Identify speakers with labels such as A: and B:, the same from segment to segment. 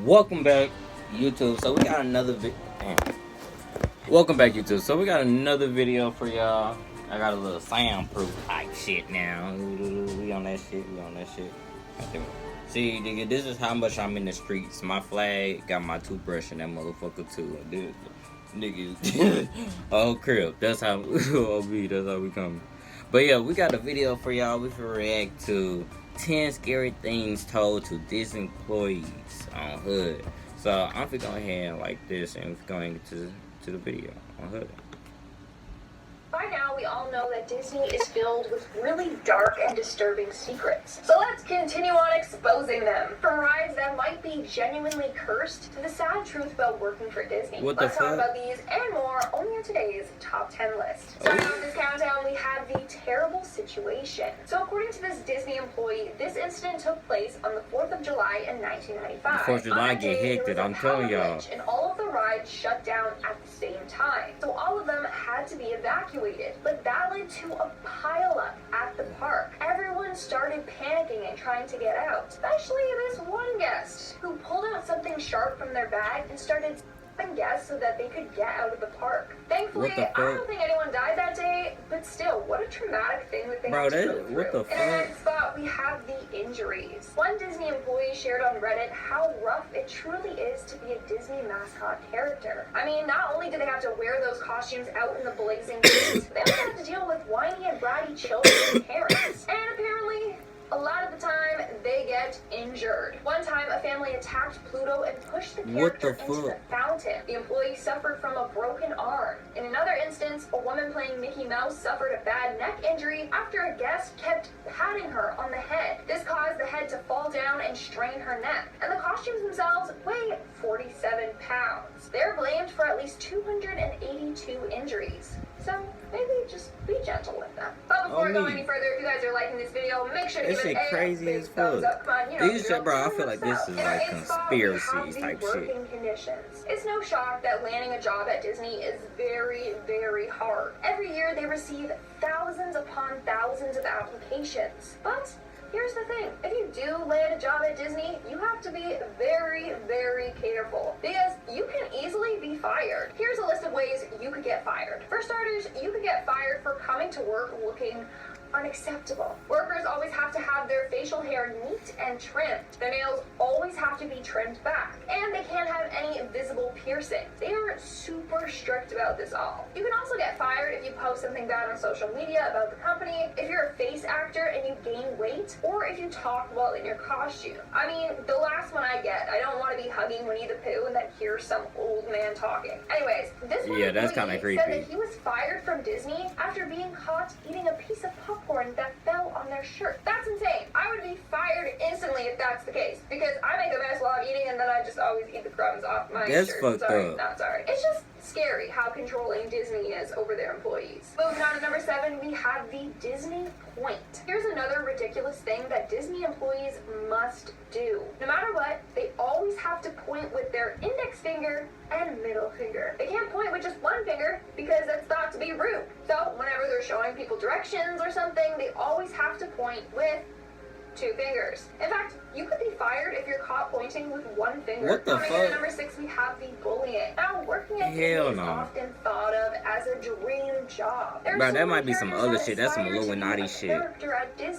A: Welcome back, YouTube. So we got another Welcome back, YouTube. So we got another video for y'all. I got a little soundproof type shit now. We on that shit. See, nigga, this is how much I'm in the streets. My flag got my toothbrush in that motherfucker too. Dude, nigga, oh crap. That's how That's how we coming. But yeah, we got a video for y'all. We can react to 10 scary things told to Disney employees on Hood. So I'm gonna go ahead and like this, and we're going to the video on Hood.
B: By now, we all know that Disney is filled with really dark and disturbing secrets. So let's continue on exposing them. From rides that might be genuinely cursed to the sad truth about working for Disney. Let's talk about these and more only on today's Top 10 list. Starting off this countdown, we have the terrible situation. So according to this Disney employee, this incident took place on the 4th of July in 1995.
A: 4th of July get hectic, I'm telling y'all.
B: And all of the rides shut down at the same time. So all of them had to be evacuated. But that led to a pileup at the park. Everyone started panicking and trying to get out, especially this one guest who pulled out something sharp from their bag and started stabbing guests so that they could get out of the park. Thankfully, I don't think anyone died that day, but still, what a traumatic thing that they had to go through.
A: What the fuck?
B: In our next spot, we have the injuries. One Disney employee shared on Reddit how rough it truly is to be a Disney mascot character. I mean, not only do they have to wear those costumes out in the blazing heat, they also have to deal with whiny and bratty children and parents. And apparently, a lot of the time, they get injured. One time, a family attacked Pluto and pushed the character into the fountain. The employee suffered from a broken arm. In another instance, a woman playing Mickey Mouse suffered a bad neck injury after a guest kept patting her on the head. This caused the head to fall down and strain her neck. And the costumes themselves weigh 47 pounds. They're blamed for at least 282 injuries. So maybe just be gentle with them. But before we go any further, if you guys are liking this video, make sure to give it a big thumbs up. Come on,
A: These shit, bro, I feel like this is like conspiracy type shit.
B: Conditions. It's no shock that landing a job at Disney is very, very hard. Every year they receive thousands upon thousands of applications. But here's the thing, if you do land a job at Disney, you have to be very, very careful because you can easily be fired. Here's a list of ways you could get fired. For starters, you could get fired for coming to work looking unacceptable. Workers always have to have their facial hair neat and trimmed. Their nails always have to be trimmed back. And they can't have any visible piercings. They are super strict about this all. You can also get fired if you post something bad on social media about the company, if you're a face actor and you gain weight, or if you talk while in your costume. I mean, the last one I get, I don't want to be hugging Winnie the Pooh and then hear some old man talking. Anyways, this one
A: that's kind of creepy.
B: Said that he was fired from Disney after being caught eating a piece of popcorn that fell on their shirt. That's insane. I would be fired instantly if that's the case, because I make a mess while I'm eating and then I just always eat the crumbs off my shirt. Not sorry. It's just scary how controlling Disney is over their employees. Moving on to number 7, we have the Disney Point. Here's another ridiculous thing that Disney employees must do. No matter what, they always have to point with their index finger and middle finger. They can't point with just one finger because that's thought to be rude. So whenever they're showing people directions or something, they always have to point with 2 fingers. In fact, you could be fired if you're caught pointing with one finger.
A: What the fuck?
B: Coming in at number 6, we have the bullying. Now, working at Disney is often thought of as a dream job.
A: Bro, that might be some other shit. That's some Illuminati shit.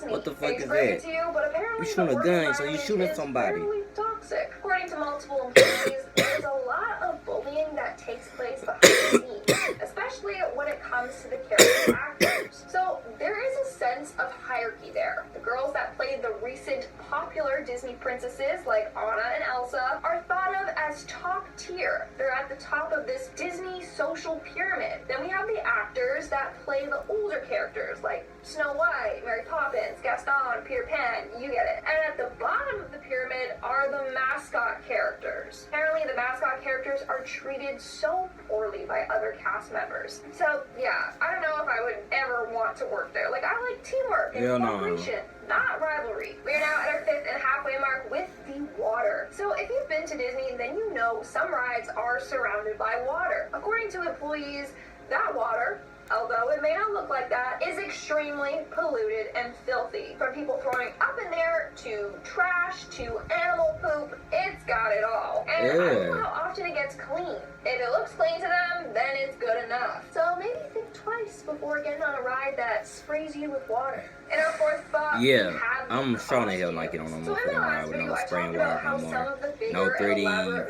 A: What the fuck is that? You shooting a gun, so you shooting somebody.
B: Toxic. According to multiple employees, there's a lot of bullying that takes place behind the scenes, especially when it comes to the character actors. So there is a sense of hierarchy there. The girls that played the recent popular Disney princesses like Anna and Elsa are thought of as top tier. They're at the top of this Disney social pyramid. Then we have the actors that play the older characters like Snow White, Mary Poppins, Gaston, Peter Pan, you get it. And at the bottom of the pyramid are the mascot characters. Apparently the mascot characters are treated so poorly by other cast members. So yeah, I don't know if I would ever want to work there. Like, I like teamwork and cooperation, not rivalry. We are now at our 5th and halfway mark with the water. So if you've been to Disney, then you know some rides are surrounded by water. According to employees, that water although it may not look like that, is extremely polluted and filthy. From people throwing up in there, to trash, to animal poop, it's got it all. And I don't know how often it gets clean. If it looks clean to them, then it's good enough. So maybe think twice before getting on a ride that sprays you with water. In our fourth spot,
A: yeah, I'm trying to hell not get on no motherfucking ride with no spraying water no more. No 3D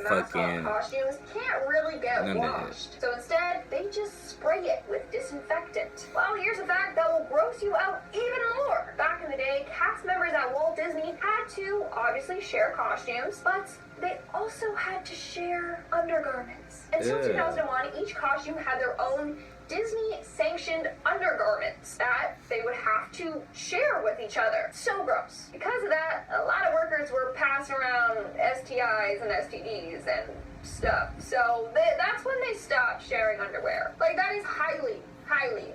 A: fucking
B: costumes can't really get washed. So instead, they just spray it with disinfectant. Well, here's a fact that will gross you out even more. Back in the day, cast members at Walt Disney had to obviously share costumes, but they also had to share undergarments. Until 2001, each costume had their own Disney-sanctioned undergarments that they would have to share with each other. So gross. Because of that, a lot of workers were passing around STIs and STDs and stuff. So that's when they stopped sharing underwear. Like, that is highly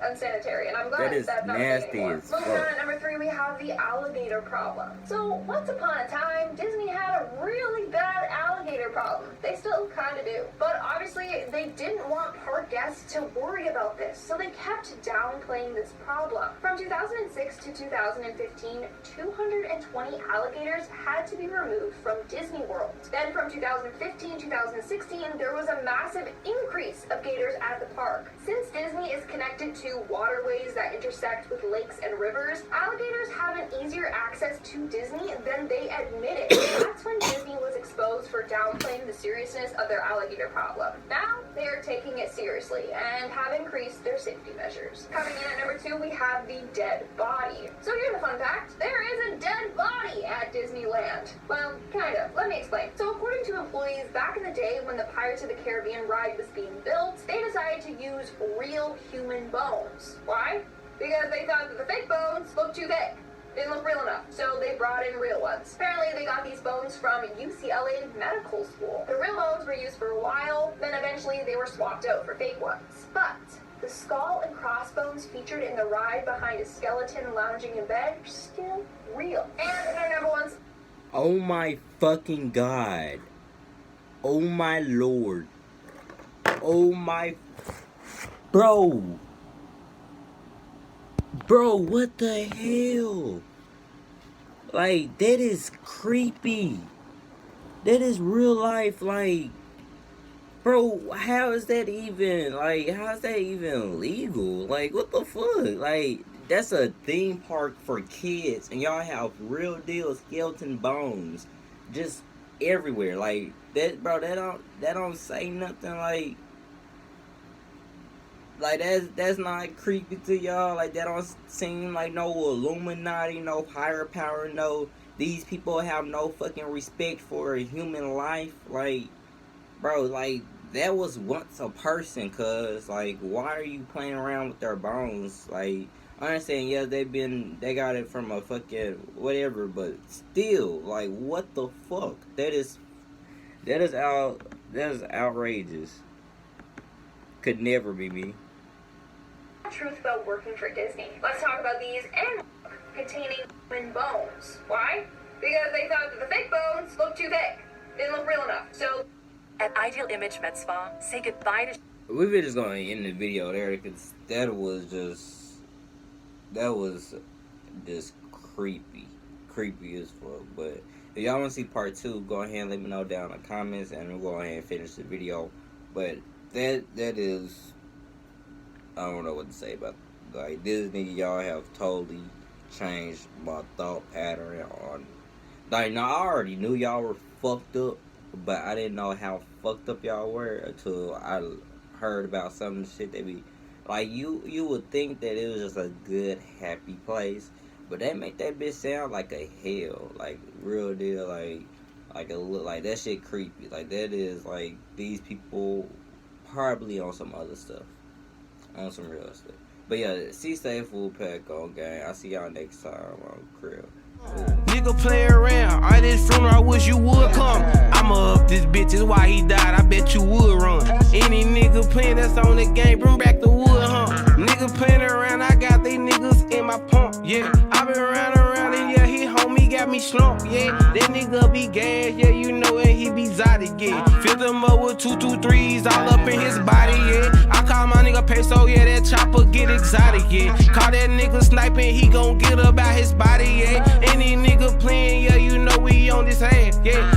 B: unsanitary, and I'm glad that's not
A: nasty
B: anymore.
A: as
B: Moving
A: fuck.
B: on at number 3, we have the alligator problem. So once upon a time, Disney had a really bad alligator problem. They still kind of do, but obviously they didn't want park guests to worry about this, so they kept downplaying this problem. From 2006 to 2015, 220 alligators had to be removed from Disney World. Then from 2015-2016, there was a massive increase of gators at the park. Since Disney is connected to waterways that intersect with lakes and rivers, alligators have an easier access to Disney than they admitted. That's when Disney was exposed for downplaying the seriousness of their alligator problem. Now, they are taking it seriously and have increased their safety measures. Coming in at number 2, we have the dead body. So here's a fun fact. There is a dead body at Disneyland. Well, kind of. Let me explain. So according to employees, back in the day when the Pirates of the Caribbean ride was being built, they decided to use real human bones. Why? Because they thought that the fake bones looked too thick. Didn't look real enough, so they brought in real ones. Apparently, they got these bones from UCLA Medical School. The real bones were used for a while, then eventually they were swapped out for fake ones. But the skull and crossbones featured in the ride behind a skeleton lounging in bed are still real. And their number one's...
A: Oh my fucking god. Oh my lord. Oh my... Bro, what the hell? Like, that is creepy. That is real life. Like, bro, how is that even legal? Like, what the fuck? Like, that's a theme park for kids, and y'all have real deal skeleton bones just everywhere. Like, that, bro, that don't say nothing. Like, that's not creepy to y'all. Like, that don't seem like no Illuminati, no higher power, no, these people have no fucking respect for a human life. Like, bro, like, that was once a person, cuz, like, why are you playing around with their bones? Like, I understand, yeah, they got it from a fucking whatever, but still, like, what the fuck? That is outrageous. Could never be me.
B: Truth about working for Disney. Let's talk about these and containing human bones. Why? Because they thought that the fake bones looked too thick. Didn't look real enough. So
C: at Ideal Image Med Spa, say goodbye to...
A: We're just going to end the video there because that was just creepy. Creepy as fuck. But if y'all want to see part 2, go ahead and let me know down in the comments and we'll go ahead and finish the video. But that is... I don't know what to say about it. Like, Disney, y'all have totally changed my thought pattern on... Like, now, I already knew y'all were fucked up, but I didn't know how fucked up y'all were until I heard about some of the shit they be... Like, you would think that it was just a good, happy place, but they make that bitch sound like a hell. Like, real deal, like that shit creepy. Like, that is, like, these people probably on some other stuff. On some real stuff. But yeah, see safe, full pack on gang. I'll see y'all next time on Crib.
D: Nigga play around, all this funeral, I wish you would come. I'ma up this bitch, is why he died, I bet you would run. Any nigga playing that's on the game, bring back the wood, huh? Nigga playing around, I got these niggas in my pump, yeah. I been around and yeah, he homie got got me slumped, yeah. That nigga be gas, yeah, you know, and he be zotted, yeah. Filled him up with 223s all up in his body, yeah. I call my nigga Peso, yeah, that chopper get exotic, yeah. Call that nigga sniping, he gon' get about his body, yeah. Any nigga playing, yeah, you know we on this ass, yeah.